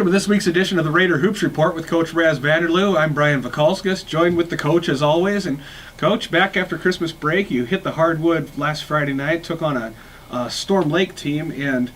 Welcome to this week's edition of the Raider Hoops Report with Coach Raz Vanderloo. I'm Brian Vakalskis, joined with the coach as always. And Coach, back after Christmas break, you hit the hardwood last Friday night, took on a Storm Lake team, and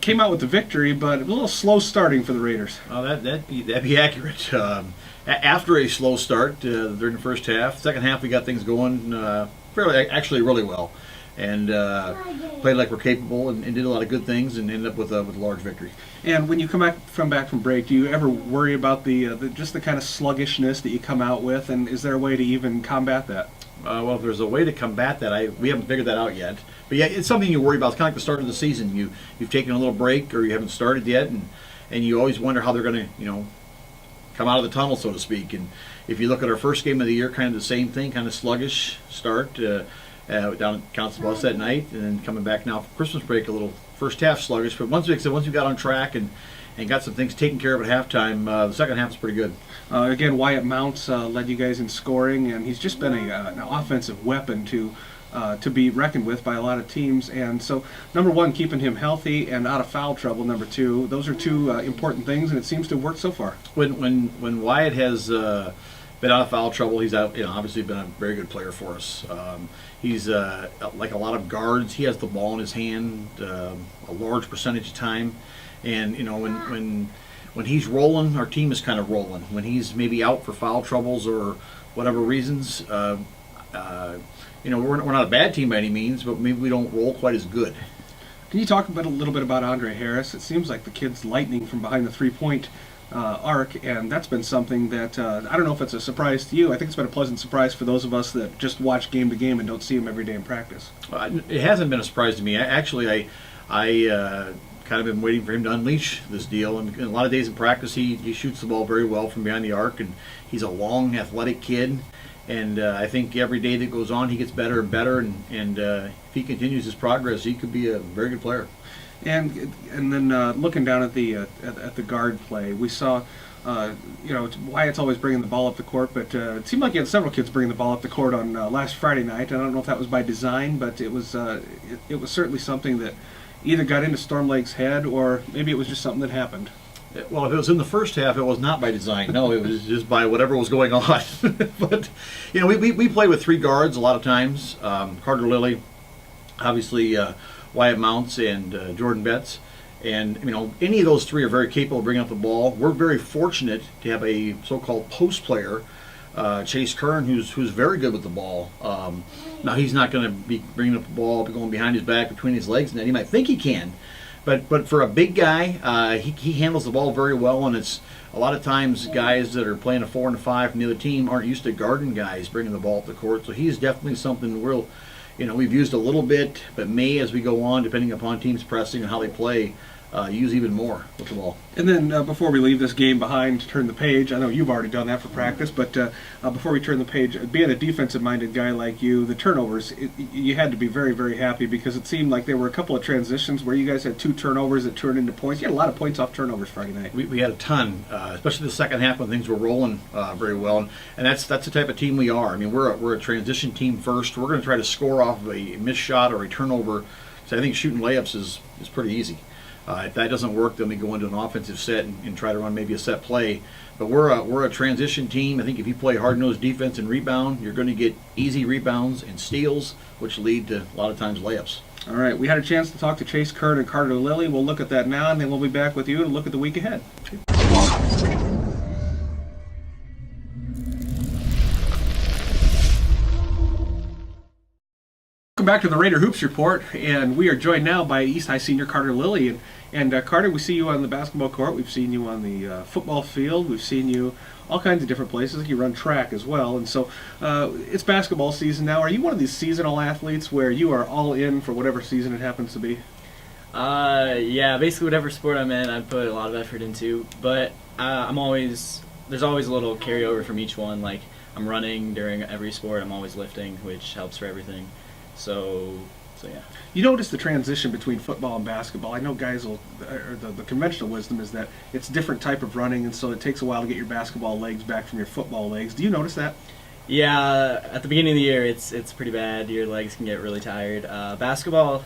came out with the victory, but a little slow starting for the Raiders. Oh, that'd be accurate. After a slow start during the first half, second half we got things going really well, and played like we're capable and did a lot of good things and ended up with a large victory. And when you come back from break, do you ever worry about the kind of sluggishness that you come out with, and is there a way to even combat that? Well, if there's a way to combat that, we haven't figured that out yet. But yeah, it's something you worry about. It's kind of like the start of the season. You've taken a little break, or you haven't started yet, and you always wonder how they're going to, come out of the tunnel, so to speak. And if you look at our first game of the year, kind of the same thing, kind of sluggish start down at Council Bluffs that night, and then coming back now for Christmas break, a little first half sluggish. But once we got on track and got some things taken care of at halftime, the second half was pretty good. Again, Wyatt Mounts led you guys in scoring, and he's just been an offensive weapon to be reckoned with by a lot of teams. And so, number one, keeping him healthy and out of foul trouble. Number two, those are two important things, and it seems to have worked so far. When Wyatt has been out of foul trouble, he's obviously been a very good player for us. He's like a lot of guards. He has the ball in his hand a large percentage of time, and when he's rolling, our team is kind of rolling. When he's maybe out for foul troubles or whatever reasons, we're not a bad team by any means, but maybe we don't roll quite as good. Can you talk a little bit about Andre Harris? It seems like the kid's lightning from behind the three-point arc, and that's been something that I don't know if it's a surprise to you. I think it's been a pleasant surprise for those of us that just watch game to game and don't see him every day in practice. It hasn't been a surprise to me. I kind of been waiting for him to unleash this deal. And a lot of days in practice, he shoots the ball very well from behind the arc, and he's a long, athletic kid. And I think every day that goes on, he gets better and better. And if he continues his progress, he could be a very good player. And then looking down at the guard play, we saw, Wyatt's always bringing the ball up the court, but it seemed like you had several kids bringing the ball up the court on last Friday night. I don't know if that was by design, but it was certainly something that either got into Storm Lake's head, or maybe it was just something that happened. Well, if it was in the first half, it was not by design. No, it was just by whatever was going on. But, we play with three guards a lot of times. Carter Lilly, obviously Wyatt Mounts, and Jordan Betts. And, any of those three are very capable of bringing up the ball. We're very fortunate to have a so-called post player, Chase Kern, who's very good with the ball. Now, he's not going to be bringing up the ball, going behind his back, between his legs, and that. He might think he can. But for a big guy, he handles the ball very well, and it's a lot of times guys that are playing a 4 and a 5 from the other team aren't used to guarding guys bringing the ball up the court. So he's definitely something we've used a little bit, but may, as we go on, depending upon teams pressing and how they play, use even more with the ball. And then before we leave this game behind, turn the page. I know you've already done that for practice, but before we turn the page, being a defensive-minded guy like you, the turnovers, you had to be very, very happy, because it seemed like there were a couple of transitions where you guys had 2 turnovers that turned into points. You had a lot of points off turnovers Friday night. We had a ton, especially the second half when things were rolling very well, and that's the type of team we are. I mean, we're a transition team first. We're going to try to score off of a missed shot or a turnover. So I think shooting layups is pretty easy. If that doesn't work, then we go into an offensive set and try to run maybe a set play. But we're a transition team. I think if you play hard-nosed defense and rebound, you're going to get easy rebounds and steals, which lead to a lot of times layups. All right, we had a chance to talk to Chase Kern and Carter Lilly. We'll look at that now, and then we'll be back with you to look at the week ahead. Welcome back to the Raider Hoops Report, and we are joined now by East High senior Carter Lilly. And Carter, we see you on the basketball court. We've seen you on the football field. We've seen you all kinds of different places. You run track as well. And so it's basketball season now. Are you one of these seasonal athletes where you are all in for whatever season it happens to be? Yeah, basically whatever sport I'm in, I put a lot of effort into. But there's always a little carryover from each one. Like, I'm running during every sport. I'm always lifting, which helps for everything. So yeah. You notice the transition between football and basketball. I know guys will, or the conventional wisdom is that it's a different type of running, and so it takes a while to get your basketball legs back from your football legs. Do you notice that? Yeah, at the beginning of the year, it's pretty bad. Your legs can get really tired. Basketball,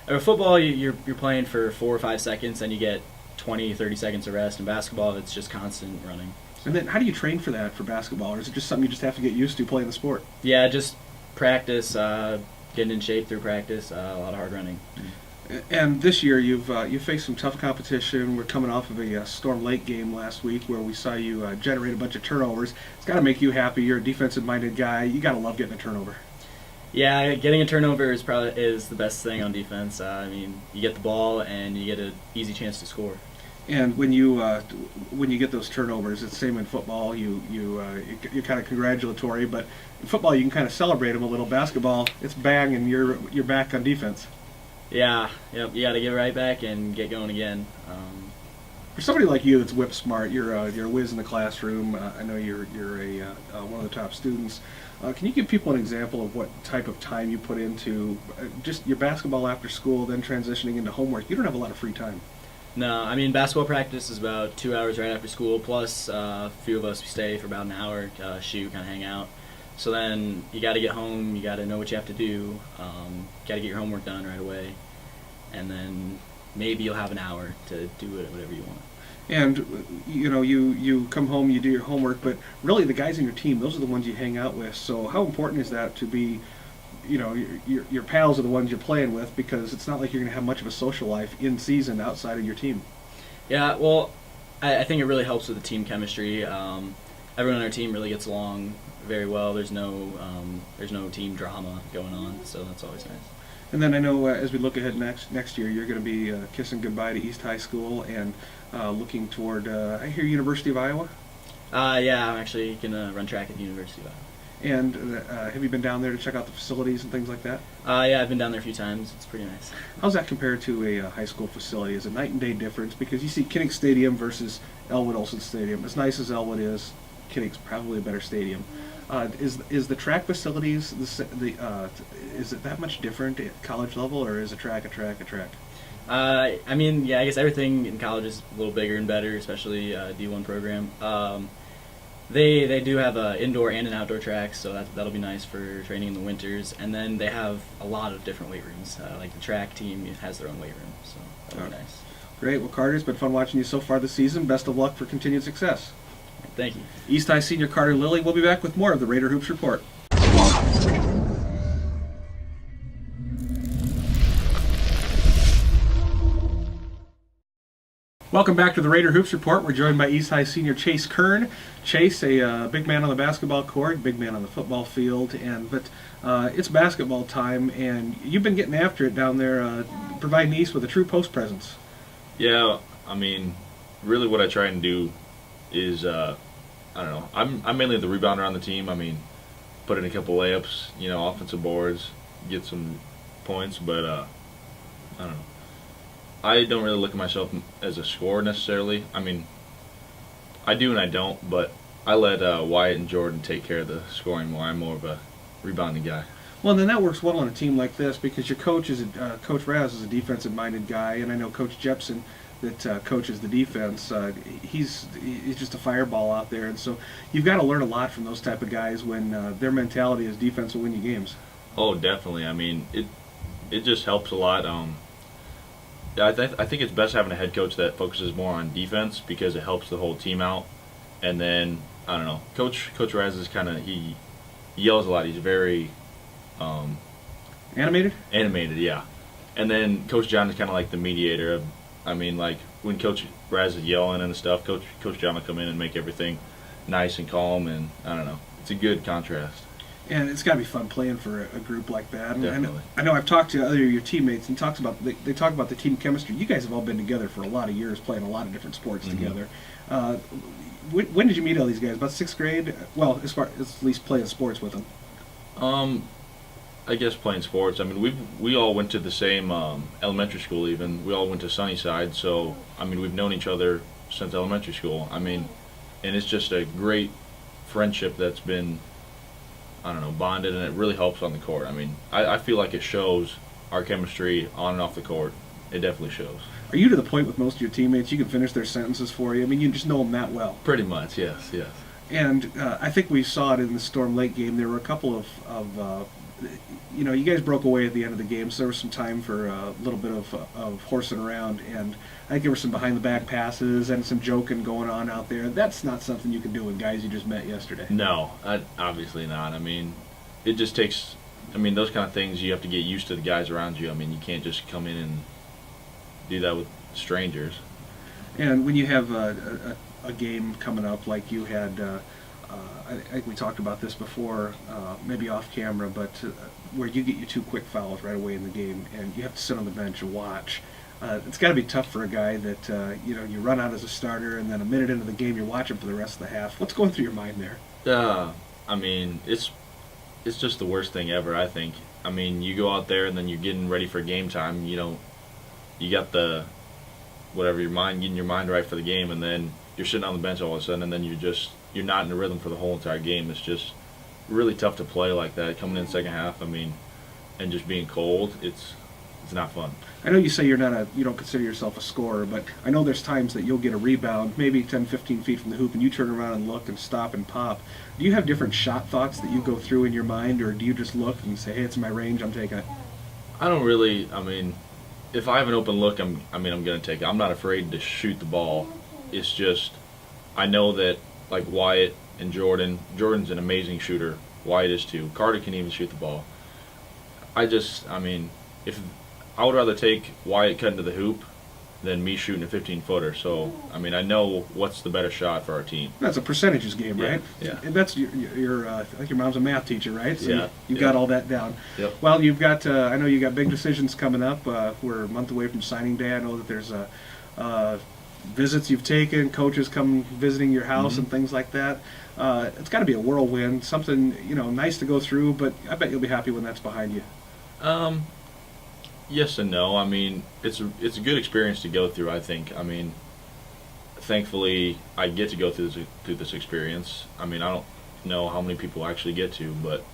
or football, you're playing for 4 or 5 seconds, and you get 20, 30 seconds of rest. In basketball, it's just constant running. And then how do you train for that for basketball, or is it just something you just have to get used to playing the sport? Yeah, just practice, getting in shape through practice, a lot of hard running. And this year you've faced some tough competition. We're coming off of a Storm Lake game last week where we saw you generate a bunch of turnovers. It's got to make you happy. You're a defensive-minded guy. You got to love getting a turnover. Yeah, getting a turnover is the best thing on defense. I mean, you get the ball and you get an easy chance to score. And when you get those turnovers, it's the same in football. You're kind of congratulatory, but in football you can kind of celebrate them a little. Basketball, it's bang and you're back on defense. Yeah, yep. You got to get right back and get going again. For somebody like you that's whip smart, you're a whiz in the classroom. I know you're one of the top students. Can you give people an example of what type of time you put into just your basketball after school, then transitioning into homework? You don't have a lot of free time. No, I mean, basketball practice is about 2 hours right after school, plus a few of us we stay for about an hour, shoot, kind of hang out. So then you got to get home, you got to know what you have to do, got to get your homework done right away, and then maybe you'll have an hour to do whatever you want. And you come home, you do your homework, but really the guys in your team, those are the ones you hang out with. So how important is that to be, your pals are the ones you're playing with, because it's not like you're going to have much of a social life in season outside of your team. Yeah, well, I think it really helps with the team chemistry. Everyone on our team really gets along very well. There's no team drama going on, so that's always nice. And then I know as we look ahead next year, you're going to be kissing goodbye to East High School and looking toward, I hear, University of Iowa? Yeah, I'm actually going to run track at the University of Iowa. And have you been down there to check out the facilities and things like that? Yeah, I've been down there a few times. It's pretty nice. How's that compared to a high school facility? Is it night and day difference? Because you see Kinnick Stadium versus Elwood Olson Stadium. As nice as Elwood is, Kinnick's probably a better stadium. Is the track facilities is it that much different at college level, or is a track a track? I mean, yeah, I guess everything in college is a little bigger and better, especially D1 program. They do have an indoor and an outdoor track, so that'll be nice for training in the winters. And then they have a lot of different weight rooms. Like the track team has their own weight room, so that'll be nice. Great. Well, Carter, it's been fun watching you so far this season. Best of luck for continued success. Thank you. East High senior Carter Lilly will be back with more of the Raider Hoops Report. Welcome back to the Raider Hoops Report. We're joined by East High senior Chase Kern. Chase, a big man on the basketball court, big man on the football field, but it's basketball time, and you've been getting after it down there, providing East with a true post presence. Yeah, I mean, really what I try and do is, I don't know, I'm mainly the rebounder on the team. I mean, put in a couple layups, offensive boards, get some points, but I don't know. I don't really look at myself as a scorer necessarily. I mean, I do and I don't, but I let Wyatt and Jordan take care of the scoring more. I'm more of a rebounding guy. Well, then that works well on a team like this, because your coach Coach Raz is a defensive-minded guy, and I know Coach Jepson that coaches the defense. He's just a fireball out there, and so you've got to learn a lot from those type of guys when their mentality is defense will win you games. Oh, definitely. I mean, it just helps a lot. I think it's best having a head coach that focuses more on defense, because it helps the whole team out. And then, I don't know, Coach Raz is he yells a lot. He's very Animated, yeah. And then Coach John is kind of like the mediator. I mean, like when Coach Raz is yelling and stuff, Coach John will come in and make everything nice and calm. And I don't know, it's a good contrast. and it's got to be fun playing for a group like that. And Definitely. I know I've talked to other of your teammates, and they talk about the team chemistry. You guys have all been together for a lot of years, playing a lot of different sports together. When did you meet all these guys? About sixth grade? Well, as far as at least playing sports with them. I guess playing sports. I mean, we all went to the same elementary school. Even we all went to Sunnyside. So I mean, we've known each other since elementary school. I mean, and it's just a great friendship that's been, I don't know, bonded, and it really helps on the court. I mean, I feel like it shows our chemistry on and off the court. It definitely shows. Are you to the point with most of your teammates you can finish their sentences for you? I mean, you just know them that well. Pretty much, yes. And I think we saw it in the Storm Lake game. There were a couple of you know, you guys broke away at the end of the game, so there was some time for a little bit of horsing around, and I think there were some behind the back passes and some joking going on out there. That's not something you can do with guys you just met yesterday. No, obviously not. I mean, it just takes. I mean, those kind of things you have to get used to the guys around you. I mean, you can't just come in and do that with strangers. And when you have a game coming up like you had, I think we talked about this before, maybe off camera, but where you get your 2 quick fouls right away in the game, and you have to sit on the bench and watch. It's got to be tough for a guy that you know, you run out as a starter, and then a minute into the game you're watching for the rest of the half. What's going through your mind there? I mean, it's just the worst thing ever, I think. I mean, you go out there and then you're getting ready for game time. You know, you got the whatever getting your mind right for the game, and then you're sitting on the bench all of a sudden, and then you're not in the rhythm for the whole entire game. It's just really tough to play like that coming in second half. I mean, and just being cold, it's not fun. I know you say you don't consider yourself a scorer, but I know there's times that you'll get a rebound, maybe 10, 15 feet from the hoop, and you turn around and look and stop and pop. Do you have different shot thoughts that you go through in your mind, or do you just look and say, hey, it's in my range, I'm taking it? I don't really. I mean, if I have an open look, I'm going to take it. I'm not afraid to shoot the ball. It's just I know that, like Wyatt and Jordan's an amazing shooter. Wyatt is too. Carter can even shoot the ball. I mean, if I would rather take Wyatt cutting to the hoop than me shooting a 15-footer. So, I mean, I know what's the better shot for our team. That's a percentages game, Yeah, right? yeah. And that's your I think your mom's a math teacher, right? So Yeah, you've yeah. got all that down. Yep. Well, you've got, I know you got big decisions coming up. We're a month away from signing day. I know that there's visits you've taken, coaches come visiting your house Mm-hmm. and things like that. It's got to be a whirlwind, something, you know, nice to go through, but I bet you'll be happy when that's behind you. Yes and no. I mean, it's a good experience to go through, I think. I mean, thankfully, I get to go through this experience. I mean, I don't know how many people actually get to, but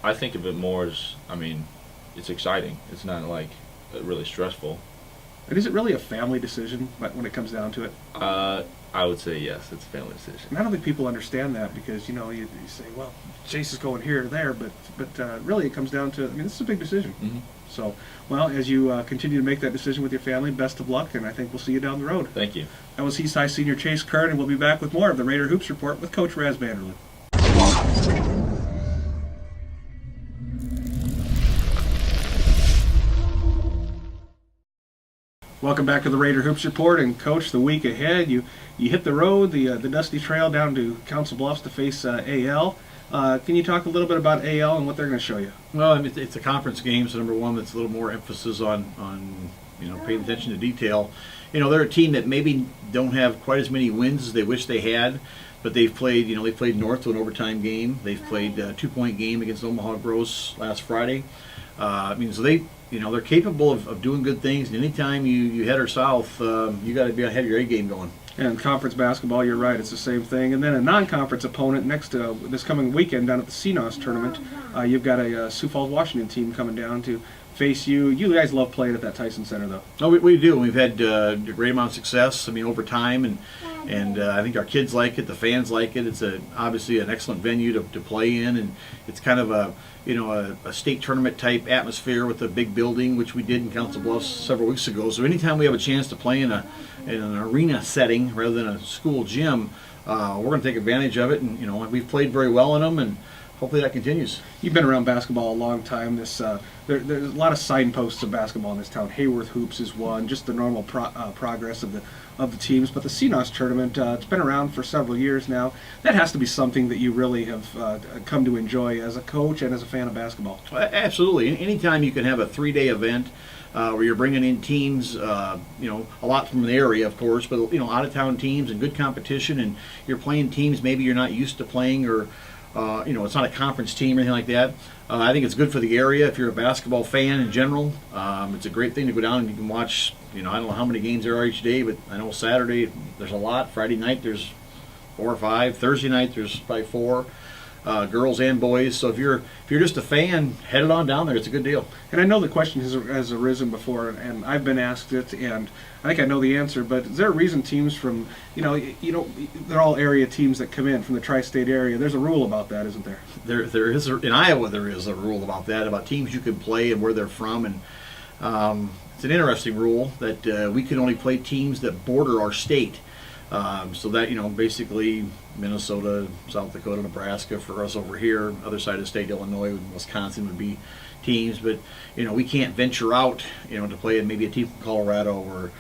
I think of it more as, I mean, it's exciting. It's not like really stressful. And is it really a family decision when it comes down to it? I would say yes, it's a family decision. And I don't think people understand that because, you know, you say, well, Chase is going here or there, but really it comes down to, I mean, this is a big decision. Mm-hmm. So, well, as you continue to make that decision with your family, best of luck, and I think we'll see you down the road. Thank you. That was East High Senior Chase Kern, and we'll be back with more of the Raider Hoops Report with Coach Raz Vanderlyn. Welcome back to the Raider Hoops Report, and Coach, the week ahead, you hit the road, the dusty trail down to Council Bluffs to face AL. Can you talk a little bit about AL and what they're going to show you? Well, I mean, it's a conference game, so number one, that's a little more emphasis on you know, paying attention to detail. You know, they're a team that maybe don't have quite as many wins as they wish they had, but they've played, you know, they played North to an overtime game. They've played a 2-point game against Omaha Gross last Friday. I mean, so they, you know, they're capable of doing good things. And anytime you head or south, you got to be have your A game going. And conference basketball, you're right, it's the same thing. And then a non-conference opponent next this coming weekend down at the CNOS tournament, you've got a Sioux Falls, Washington team coming down to face you. You guys love playing at that Tyson Center, though. Oh, we do. We've had a great amount of success. I mean, over time, and I think our kids like it. The fans like it. It's obviously an excellent venue to play in, and it's kind of a state tournament type atmosphere with a big building, which we did in Council Bluffs several weeks ago. So anytime we have a chance to play in an arena setting rather than a school gym, we're going to take advantage of it. And you know, we've played very well in them, and hopefully that continues. You've been around basketball a long time. There's a lot of signposts of basketball in this town. Hayworth Hoops is one, just the normal progress of the teams. But the CNOS tournament, it's been around for several years now. That has to be something that you really have come to enjoy as a coach and as a fan of basketball. Absolutely. Anytime you can have a 3-day event where you're bringing in teams, you know, a lot from the area, of course, but you know, out-of-town teams and good competition, and you're playing teams maybe you're not used to playing, or you know, it's not a conference team or anything like that. I think it's good for the area if you're a basketball fan in general. It's a great thing to go down and you can watch, you know, I don't know how many games there are each day, but I know Saturday there's a lot. Friday night there's 4 or 5. Thursday night there's probably 4. girls and boys. So if you're just a fan, head it on down there. It's a good deal. And I know the question has arisen before, and I've been asked it, and I think I know the answer. But is there a reason teams from they're all area teams that come in from the tri-state area? There's a rule about that, isn't there? There is in Iowa there is a rule about that, about teams you can play and where they're from, and it's an interesting rule that we can only play teams that border our state. So that basically Minnesota, South Dakota, Nebraska for us over here, other side of the state, Illinois, Wisconsin would be teams, but we can't venture out to play in maybe a team from Colorado or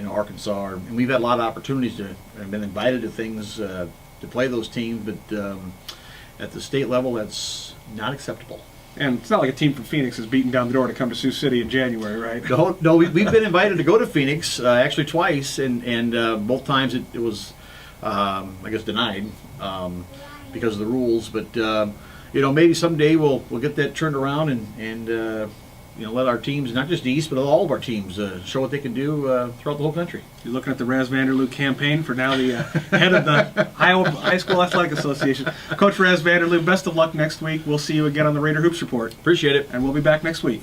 Arkansas, and we've had a lot of opportunities to have been invited to things to play those teams, but at the state level that's not acceptable. And it's not like a team from Phoenix is beating down the door to come to Sioux City in January, right? No, we've been invited to go to Phoenix actually twice, and both times it was, I guess, denied because of the rules. But maybe someday we'll get that turned around and let our teams, not just the East, but all of our teams, show what they can do throughout the whole country. You're looking at the Raz Vanderloo campaign for now the head of the Iowa High School Athletic Association. Coach Raz Vanderloo, best of luck next week. We'll see you again on the Raider Hoops Report. Appreciate it. And we'll be back next week.